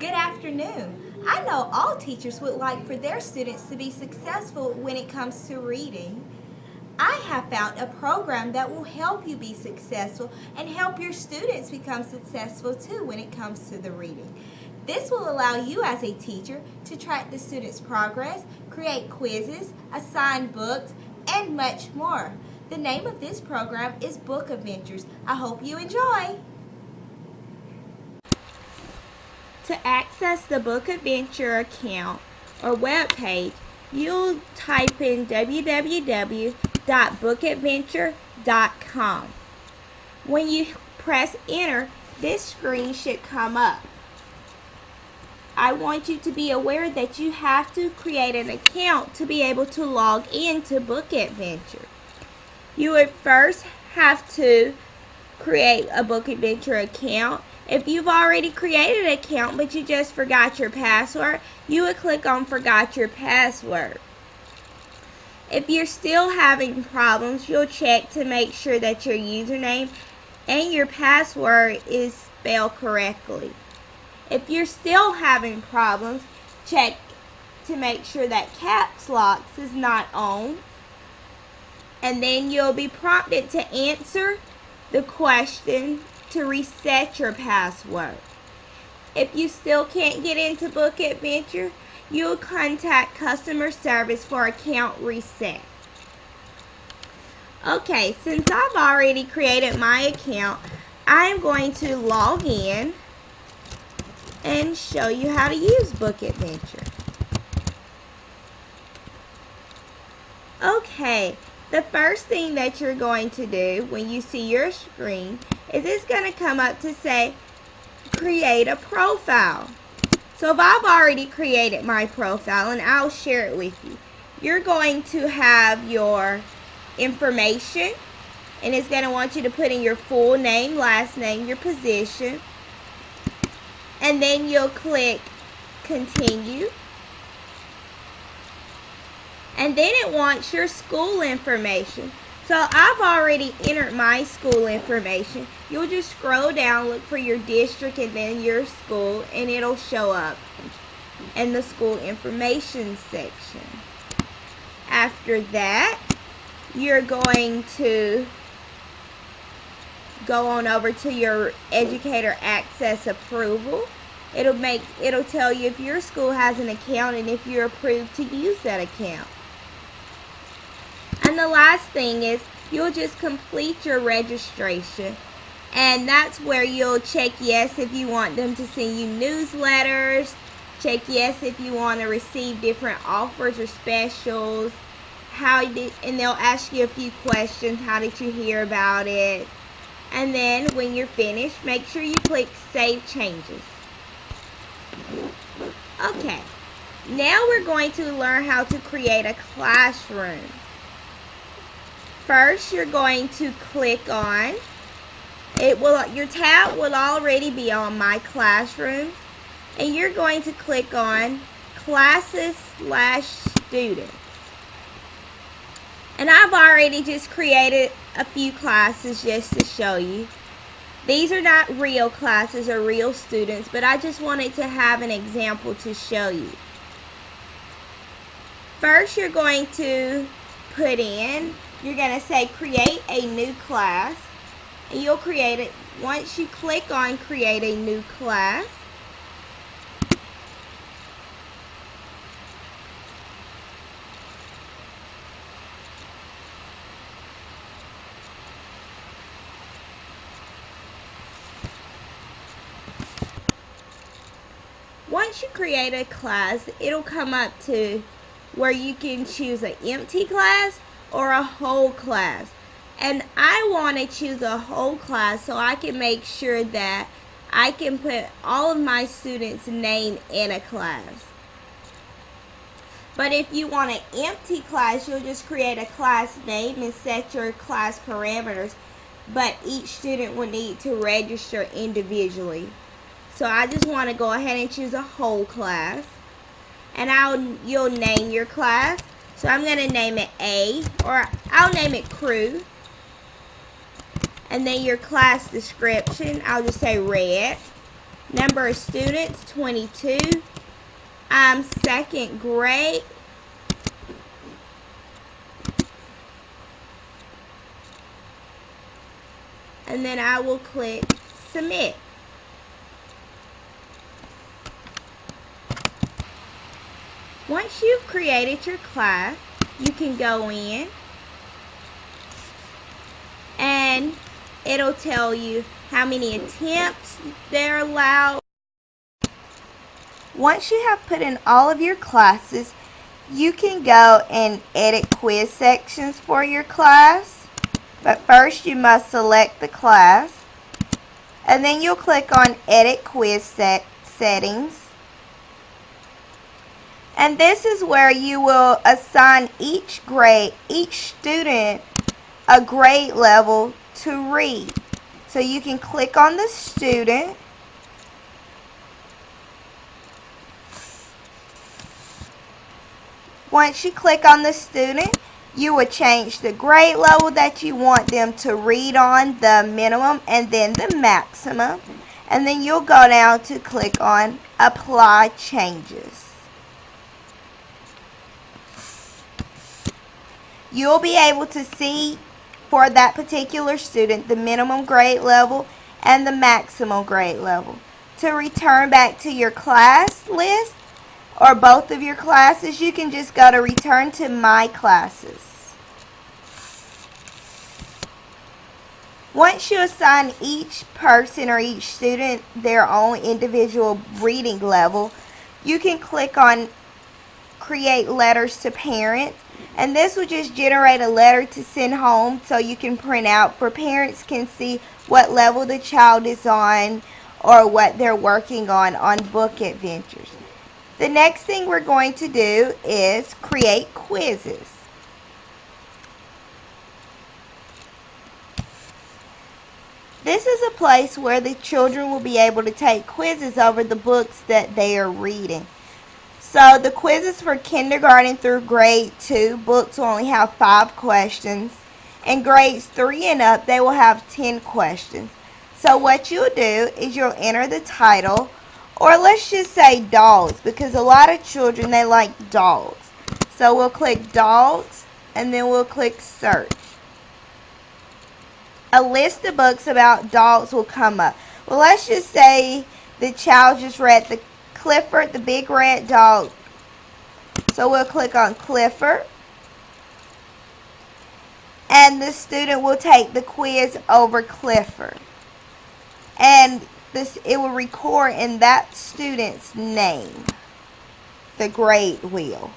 Good afternoon. I know all teachers would like for their students to be successful when it comes to reading. I have found a program that will help you be successful and help your students become successful too when it comes to the reading. This will allow you as a teacher to track the students' progress, create quizzes, assign books, and much more. The name of this program is Book Adventures. I hope you enjoy. To access the Book Adventure account or web page, you'll type in www.bookadventure.com. When you press enter, this screen should come up. I want you to be aware that you have to create an account to be able to log into Book Adventure. You would first have to create a Book Adventure account. If you've already created an account but you just forgot your password, you would click on Forgot Your Password. If you're still having problems, you'll check to make sure that your username and your password is spelled correctly. If you're still having problems, check to make sure that caps lock is not on. And then you'll be prompted to answer the question to reset your password. If you still can't get into Book Adventure, you'll contact customer service for account reset. Okay, since I've already created my account, I'm going to log in and show you how to use Book Adventure. Okay. The first thing that you're going to do when you see your screen is it's going to come up to say create a profile. So if I've already created my profile, and I'll share it with you, you're going to have your information, and it's going to want you to put in your full name, last name, your position, and then you'll click continue. And then it wants your school information. So I've already entered my school information. You'll just scroll down, look for your district and then your school, and it'll show up in the school information section. After that, you're going to go on over to your educator access approval. It'll tell you if your school has an account and if you're approved to use that account. And the last thing is you'll just complete your registration, and that's where you'll check yes if you want them to send you newsletters, check yes if you want to receive different offers or specials, and they'll ask you a few questions. How did you hear about it? And then when you're finished, make sure you click Save Changes. Okay, now we're going to learn how to create a classroom. First, you're going to click on your tab will already be on My Classroom, and you're going to click on Classes/Students. And I've already just created a few classes just to show you. These are not real classes or real students, but I just wanted to have an example to show you. First, you're going to you're going to say create a new class, and you'll create it. Once you click on create a new class, once you create a class, it'll come up to where you can choose an empty class or a whole class. And I want to choose a whole class so I can make sure that I can put all of my students' name in a class. But if you want an empty class, you'll just create a class name and set your class parameters, but each student will need to register individually. So I just want to go ahead and choose a whole class, and you'll name your class. So I'm going to name it A, or I'll name it Crew. And then your class description, I'll just say red. Number of students, 22. I'm second grade. And then I will click submit. Once you've created your class, you can go in and it'll tell you how many attempts they're allowed. Once you have put in all of your classes, you can go and edit quiz sections for your class. But first you must select the class, and then you'll click on edit quiz settings. And this is where you will assign each student a grade level to read. So you can click on the student. Once you click on the student, you will change the grade level that you want them to read on, the minimum and then the maximum. And then you'll go down to click on apply changes. You'll be able to see for that particular student the minimum grade level and the maximum grade level. To return back to your class list or both of your classes, you can just go to return to my classes. Once you assign each person or each student their own individual reading level, you can click on create letters to parents, and this will just generate a letter to send home so you can print out for parents can see what level the child is on or what they're working on book adventures. The next thing we're going to do is create quizzes. This is a place where the children will be able to take quizzes over the books that they are reading. So the quizzes for kindergarten through grade 2 books will only have 5 questions. In grades 3 and up, they will have 10 questions. So what you'll do is you'll enter the title, or let's just say dogs, because a lot of children, they like dogs. So we'll click dogs, and then we'll click search. A list of books about dogs will come up. Well, let's just say the child just read the Clifford the Big Red Dog. So we'll click on Clifford. And the student will take the quiz over Clifford. And it will record in that student's name, the grade wheel.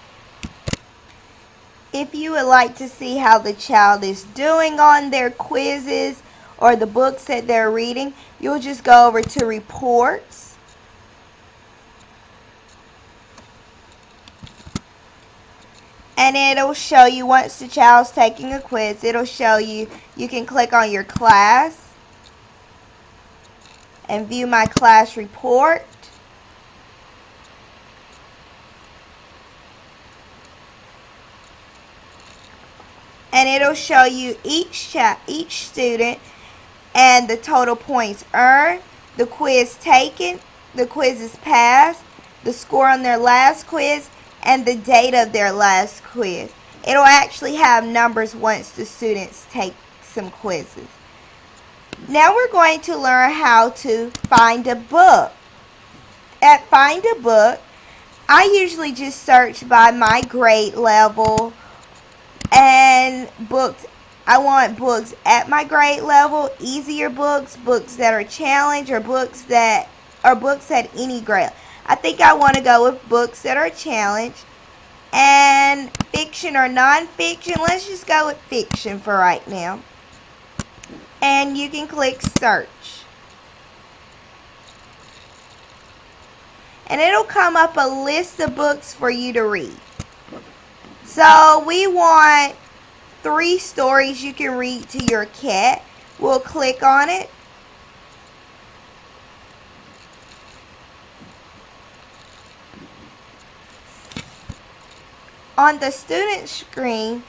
If you would like to see how the child is doing on their quizzes or the books that they're reading, you'll just go over to reports. And it'll show you, once the child's taking a quiz, it'll show you, you can click on your class and view my class report. And it'll show you each student and the total points earned, the quiz taken, the quizzes passed, the score on their last quiz, and the date of their last quiz. It'll actually have numbers once the students take some quizzes. Now we're going to learn how to find a book. At Find a Book, I usually just search by my grade level and books. I want books at my grade level, easier books, books that are challenge, or books at any grade. I think I want to go with books that are challenge. And fiction or non-fiction, let's just go with fiction for right now. And you can click search. And it'll come up a list of books for you to read. So we want 3 stories you can read to your cat. We'll click on it. On the student screen,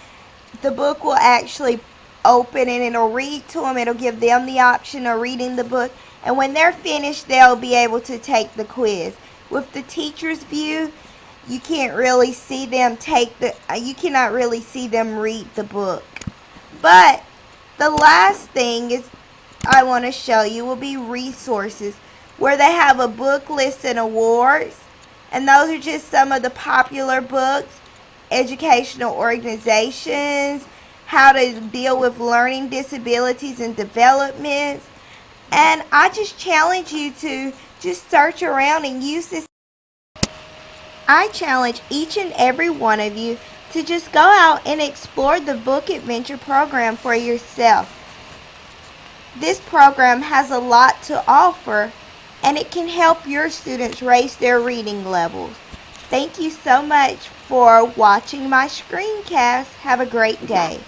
the book will actually open and it'll read to them. It'll give them the option of reading the book. And when they're finished, they'll be able to take the quiz. With the teacher's view, you can't really see them you cannot really see them read the book. But the last thing is I want to show you will be resources, where they have a book list and awards. And those are just some of the popular books, educational organizations, how to deal with learning disabilities and developments. And I just challenge you to just search around and use this. I challenge each and every one of you to just go out and explore the Book Adventure program for yourself. This program has a lot to offer, and it can help your students raise their reading levels. Thank you so much for watching my screencast. Have a great day.